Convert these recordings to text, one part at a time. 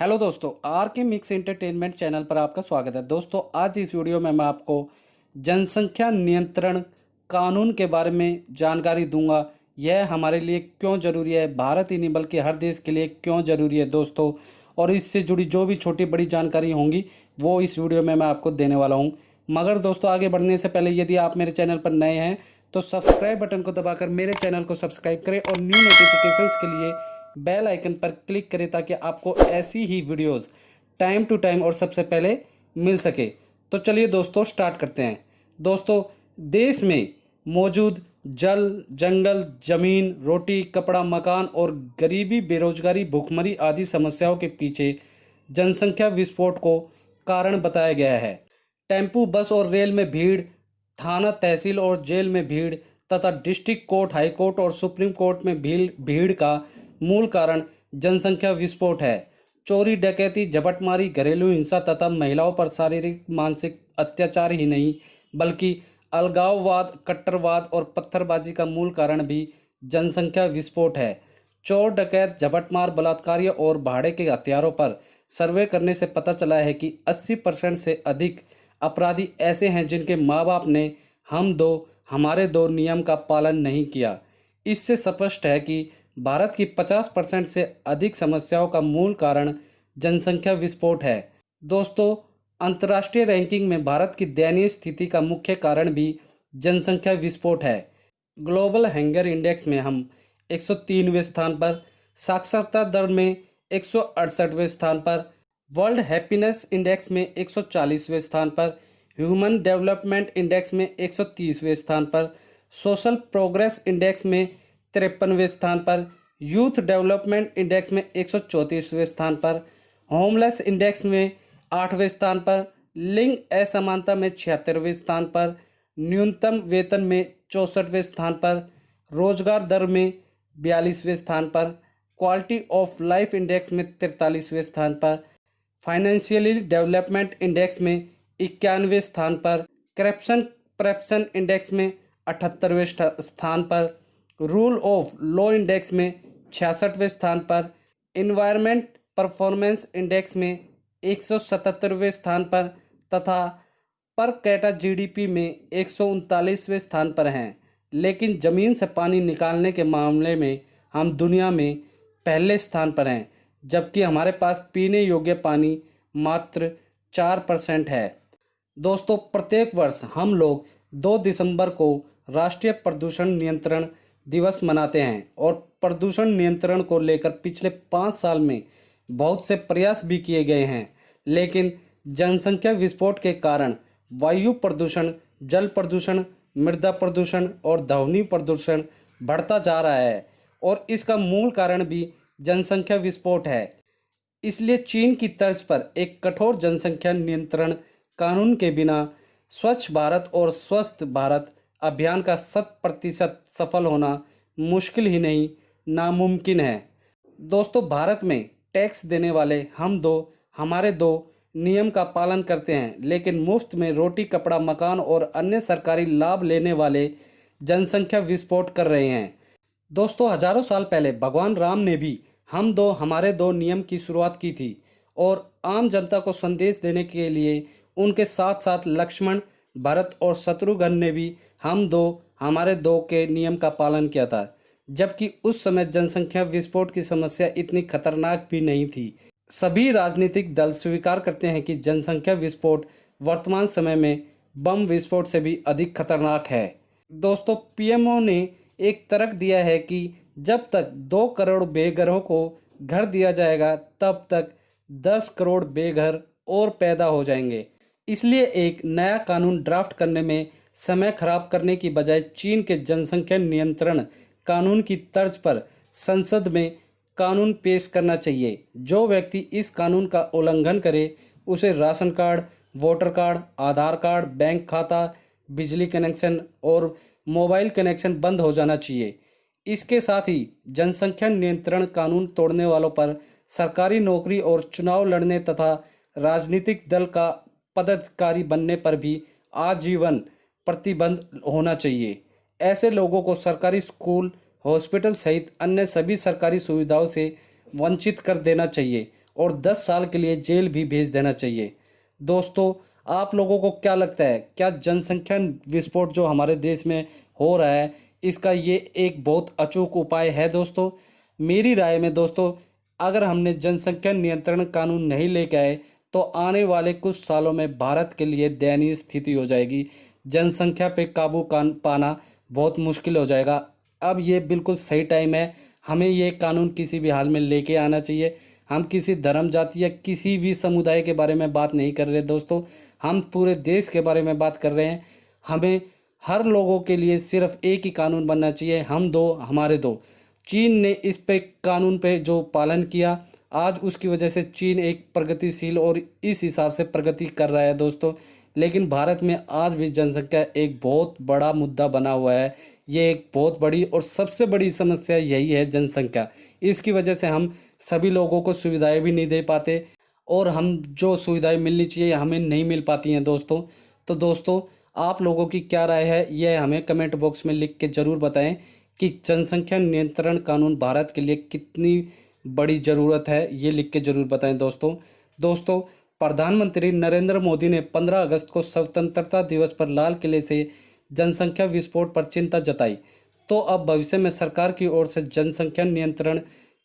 Hello दोस्तों, are के mix entertainment channel पर आपका स्वागत है। दोस्तों, आज इस वीडियो में मैं आपको जनसंख्या नियंत्रण कानून के बारे में जानकारी दूंगा। यह हमारे लिए क्यों ज़रूरी है, भारत ही नहीं बल्कि हर देश के लिए क्यों ज़रूरी है दोस्तों। और इससे जुड़ी जो भी छोटी बड़ी जानकारी होंगी वो इस वीडियो में मैं आपको देने वाला हूँ। मगर दोस्तों, आगे बढ़ने से पहले यदि आप मेरे चैनल पर नए हैं तो सब्सक्राइब बटन को दबाकर मेरे चैनल को सब्सक्राइब करें और न्यू नोटिफिकेशंस के लिए बेल आइकन पर क्लिक करें ताकि आपको ऐसी ही वीडियोस टाइम टू टाइम और सबसे पहले मिल सके। तो चलिए दोस्तों, स्टार्ट करते हैं। दोस्तों, देश में मौजूद जल, जंगल, जमीन, रोटी, कपड़ा, मकान और गरीबी, बेरोजगारी, भूखमरी आदि समस्याओं के पीछे जनसंख्या विस्फोट को कारण बताया गया है। टेम्पू, बस और रेल में भीड़, थाना, तहसील और जेल में भीड़ तथा डिस्ट्रिक्ट कोर्ट, हाई कोर्ट और सुप्रीम कोर्ट में भीड़ का मूल कारण जनसंख्या विस्फोट है। चोरी, डकैती, झपटमारी, घरेलू हिंसा तथा महिलाओं पर शारीरिक मानसिक अत्याचार ही नहीं बल्कि अलगाववाद, कट्टरवाद और पत्थरबाजी का मूल कारण भी जनसंख्या विस्फोट है। चोर, डकैत, झपटमार, बलात्कारियों और भाड़े के हथियारों पर सर्वे करने से पता चला है कि 80% से अधिक अपराधी ऐसे हैं जिनके माँ बाप ने हम दो हमारे दो नियम का पालन नहीं किया। इससे स्पष्ट है कि भारत की 50% से अधिक समस्याओं का मूल कारण जनसंख्या विस्फोट है। दोस्तों, अंतर्राष्ट्रीय रैंकिंग में भारत की दयनीय स्थिति का मुख्य कारण भी जनसंख्या विस्फोट है। ग्लोबल हंगर इंडेक्स में हम 103वें स्थान पर, साक्षरता दर में 168वें स्थान पर, वर्ल्ड हैप्पीनेस इंडेक्स में 140वें स्थान पर, ह्यूमन डेवलपमेंट इंडेक्स में 130वें स्थान पर, सोशल प्रोग्रेस इंडेक्स में 53वें स्थान पर, यूथ डेवलपमेंट इंडेक्स में 134वें स्थान पर, होमलेस इंडेक्स में 8वें स्थान पर, लिंग असमानता में 76वें स्थान पर, न्यूनतम वेतन में 64वें स्थान पर, रोजगार दर में 42वें स्थान पर, क्वालिटी ऑफ लाइफ इंडेक्स में 43वें स्थान पर, फाइनेंशियली डेवलपमेंट इंडेक्स में 91वें स्थान पर, करप्शन परसेप्शन इंडेक्स में 78वें स्थान पर, रूल ऑफ लॉ इंडेक्स में 66वें स्थान पर, इन्वायरमेंट परफॉर्मेंस इंडेक्स में 177वें स्थान पर तथा पर कैटा जीडीपी में 139वें स्थान पर हैं। लेकिन ज़मीन से पानी निकालने के मामले में हम दुनिया में पहले स्थान पर हैं, जबकि हमारे पास पीने योग्य पानी मात्र 4% है। दोस्तों, प्रत्येक वर्ष हम लोग 2 दिसंबर को राष्ट्रीय प्रदूषण नियंत्रण दिवस मनाते हैं और प्रदूषण नियंत्रण को लेकर पिछले 5 साल में बहुत से प्रयास भी किए गए हैं। लेकिन जनसंख्या विस्फोट के कारण वायु प्रदूषण, जल प्रदूषण, मृदा प्रदूषण और ध्वनि प्रदूषण बढ़ता जा रहा है और इसका मूल कारण भी जनसंख्या विस्फोट है। इसलिए चीन की तर्ज पर एक कठोर जनसंख्या नियंत्रण कानून के बिना स्वच्छ भारत और स्वस्थ भारत अभियान का 100% सफल होना मुश्किल ही नहीं, नामुमकिन है। दोस्तों, भारत में टैक्स देने वाले हम दो हमारे दो नियम का पालन करते हैं, लेकिन मुफ्त में रोटी, कपड़ा, मकान और अन्य सरकारी लाभ लेने वाले जनसंख्या विस्फोट कर रहे हैं। दोस्तों, हजारों साल पहले भगवान राम ने भी हम दो हमारे दो नियम की शुरुआत की थी और आम जनता को संदेश देने के लिए उनके साथ साथ लक्ष्मण, भरत और शत्रुघ्न ने भी हम दो हमारे दो के नियम का पालन किया था, जबकि उस समय जनसंख्या विस्फोट की समस्या इतनी खतरनाक भी नहीं थी। सभी राजनीतिक दल स्वीकार करते हैं कि जनसंख्या विस्फोट वर्तमान समय में बम विस्फोट से भी अधिक खतरनाक है। दोस्तों, पीएमओ ने एक तर्क दिया है कि जब तक 2 करोड़ बेघरों को घर दिया जाएगा तब तक 10 करोड़ बेघर और पैदा हो जाएंगे। इसलिए एक नया कानून ड्राफ्ट करने में समय खराब करने की बजाय चीन के जनसंख्या नियंत्रण कानून की तर्ज पर संसद में कानून पेश करना चाहिए। जो व्यक्ति इस कानून का उल्लंघन करे उसे राशन कार्ड, वोटर कार्ड, आधार कार्ड, बैंक खाता, बिजली कनेक्शन और मोबाइल कनेक्शन बंद हो जाना चाहिए। इसके साथ ही जनसंख्या नियंत्रण कानून तोड़ने वालों पर सरकारी नौकरी और चुनाव लड़ने तथा राजनीतिक दल का पदाधिकारी बनने पर भी आजीवन प्रतिबंध होना चाहिए। ऐसे लोगों को सरकारी स्कूल, हॉस्पिटल सहित अन्य सभी सरकारी सुविधाओं से वंचित कर देना चाहिए और 10 साल के लिए जेल भी भेज देना चाहिए। दोस्तों, आप लोगों को क्या लगता है, क्या जनसंख्या विस्फोट जो हमारे देश में हो रहा है, इसका ये एक बहुत अचूक उपाय है? दोस्तों, मेरी राय में दोस्तों, अगर हमने जनसंख्या नियंत्रण कानून नहीं लेके आए तो आने वाले कुछ सालों में भारत के लिए दयनीय स्थिति हो जाएगी। जनसंख्या पे काबू पाना बहुत मुश्किल हो जाएगा। अब ये बिल्कुल सही टाइम है, हमें ये कानून किसी भी हाल में लेके आना चाहिए। हम किसी धर्म, जाति या किसी भी समुदाय के बारे में बात नहीं कर रहे दोस्तों, हम पूरे देश के बारे में बात कर रहे हैं। हमें हर लोगों के लिए सिर्फ एक ही कानून बनना चाहिए, हम दो हमारे दो। चीन ने इस पे कानून पे जो पालन किया, आज उसकी वजह से चीन एक प्रगतिशील और इस हिसाब से प्रगति कर रहा है दोस्तों। लेकिन भारत में आज भी जनसंख्या एक बहुत बड़ा मुद्दा बना हुआ है। ये एक बहुत बड़ी और सबसे बड़ी समस्या यही है, जनसंख्या। इसकी वजह से हम सभी लोगों को सुविधाएं भी नहीं दे पाते और हम जो सुविधाएं मिलनी चाहिए हमें नहीं मिल पाती हैं दोस्तों। तो दोस्तों, आप लोगों की क्या राय है, यह हमें कमेंट बॉक्स में लिख के ज़रूर बताएं कि जनसंख्या नियंत्रण कानून भारत के लिए कितनी बड़ी ज़रूरत है, ये लिख के ज़रूर बताएं दोस्तों, प्रधानमंत्री नरेंद्र मोदी ने 15 अगस्त को स्वतंत्रता दिवस पर लाल किले से जनसंख्या विस्फोट पर चिंता जताई। तो अब भविष्य में सरकार की ओर से जनसंख्या नियंत्रण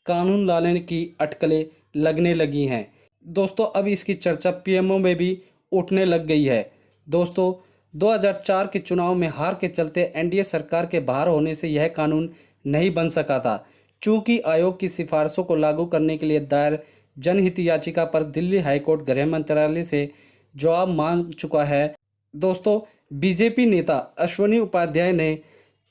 कानून लाने की अटकलें लगने लगी हैं दोस्तों। अब इसकी चर्चा पीएमओ में भी उठने लग गई है दोस्तों। 2004 के चुनाव में हार के चलते एनडीए सरकार के बाहर होने से यह कानून नहीं बन सका था। चूंकि आयोग की सिफारिशों को लागू करने के लिए दायर जनहित याचिका पर दिल्ली हाईकोर्ट गृह मंत्रालय से जवाब मांग चुका है दोस्तों, बीजेपी नेता अश्विनी उपाध्याय ने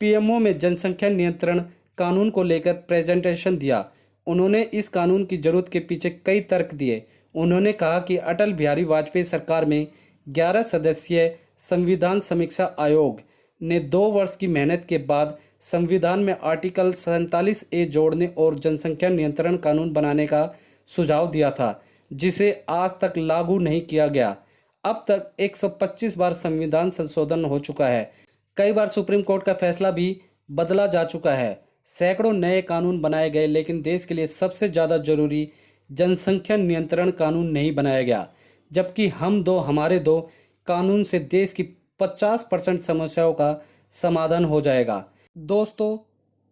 पीएमओ में जनसंख्या नियंत्रण कानून को लेकर प्रेजेंटेशन दिया। उन्होंने इस कानून की जरूरत के पीछे कई तर्क दिए। उन्होंने कहा कि अटल बिहारी वाजपेयी सरकार में 11 सदस्यीय संविधान समीक्षा आयोग ने 2 वर्ष की मेहनत के बाद संविधान में आर्टिकल 47A जोड़ने और जनसंख्या नियंत्रण कानून बनाने का सुझाव दिया था, जिसे आज तक लागू नहीं किया गया। अब तक 125 बार संविधान संशोधन हो चुका है। कई बार सुप्रीम कोर्ट का फैसला भी बदला जा चुका है। सैकड़ों नए कानून बनाए गए, लेकिन देश के लिए सबसे ज़्यादा जरूरी जनसंख्या नियंत्रण कानून नहीं बनाया गया। जबकि हम दो हमारे दो कानून से देश की 50% समस्याओं का समाधान हो जाएगा दोस्तों।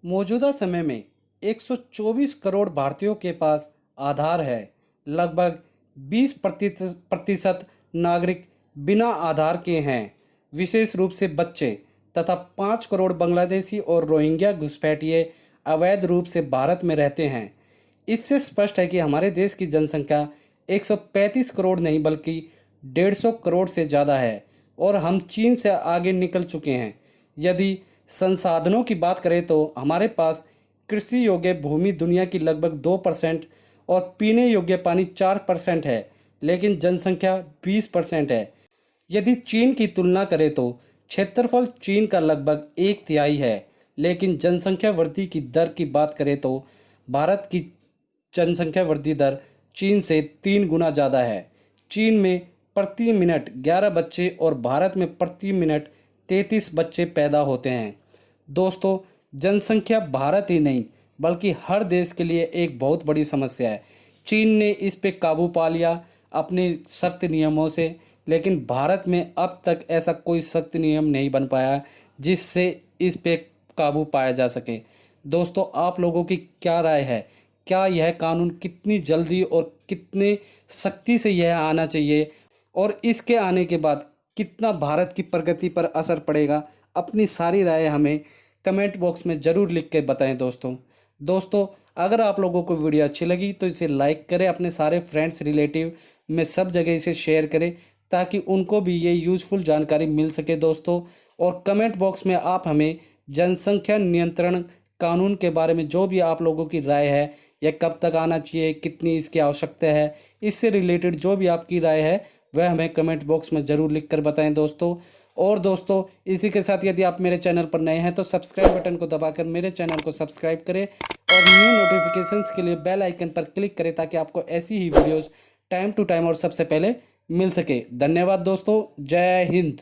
मौजूदा समय में 124 करोड़ भारतीयों के पास आधार है। लगभग 20% नागरिक बिना आधार के हैं, विशेष रूप से बच्चे, तथा 5 करोड़ बांग्लादेशी और रोहिंग्या घुसपैठिए अवैध रूप से भारत में रहते हैं। इससे स्पष्ट है कि हमारे देश की जनसंख्या 135 करोड़ नहीं बल्कि 150 करोड़ से ज़्यादा है और हम चीन से आगे निकल चुके हैं। यदि संसाधनों की बात करें तो हमारे पास कृषि योग्य भूमि दुनिया की लगभग 2% और पीने योग्य पानी 4% है, लेकिन जनसंख्या 20% है। यदि चीन की तुलना करें तो क्षेत्रफल चीन का लगभग 1/3 है, लेकिन जनसंख्या वृद्धि की दर की बात करें तो भारत की जनसंख्या वृद्धि दर चीन से 3 गुना ज़्यादा है। चीन में प्रति मिनट 11 बच्चे और भारत में प्रति मिनट 33 बच्चे पैदा होते हैं दोस्तों। जनसंख्या भारत ही नहीं बल्कि हर देश के लिए एक बहुत बड़ी समस्या है। चीन ने इस पे काबू पा लिया अपने सख्त नियमों से, लेकिन भारत में अब तक ऐसा कोई सख्त नियम नहीं बन पाया जिससे इस पे काबू पाया जा सके। दोस्तों, आप लोगों की क्या राय है? क्या यह कानून कितनी जल्दी और कितने सख्ती से यह आना चाहिए और इसके आने के बाद कितना भारत की प्रगति पर असर पड़ेगा? अपनी सारी राय हमें कमेंट बॉक्स में ज़रूर लिख के बताएं दोस्तों, अगर आप लोगों को वीडियो अच्छी लगी तो इसे लाइक करें, अपने सारे फ्रेंड्स रिलेटिव में सब जगह इसे शेयर करें ताकि उनको भी ये यूज़फुल जानकारी मिल सके दोस्तों। और कमेंट बॉक्स में आप हमें जनसंख्या नियंत्रण कानून के बारे में जो भी आप लोगों की राय है, यह कब तक आना चाहिए, कितनी इसकी आवश्यकता है, इससे रिलेटेड जो भी आपकी राय है वह हमें कमेंट बॉक्स में ज़रूर लिख कर बताएं दोस्तों। और दोस्तों, इसी के साथ यदि आप मेरे चैनल पर नए हैं तो सब्सक्राइब बटन को दबाकर मेरे चैनल को सब्सक्राइब करें और न्यू नोटिफिकेशंस के लिए बेल आइकन पर क्लिक करें ताकि आपको ऐसी ही वीडियोस टाइम टू टाइम और सबसे पहले मिल सके। धन्यवाद दोस्तों, जय हिंद।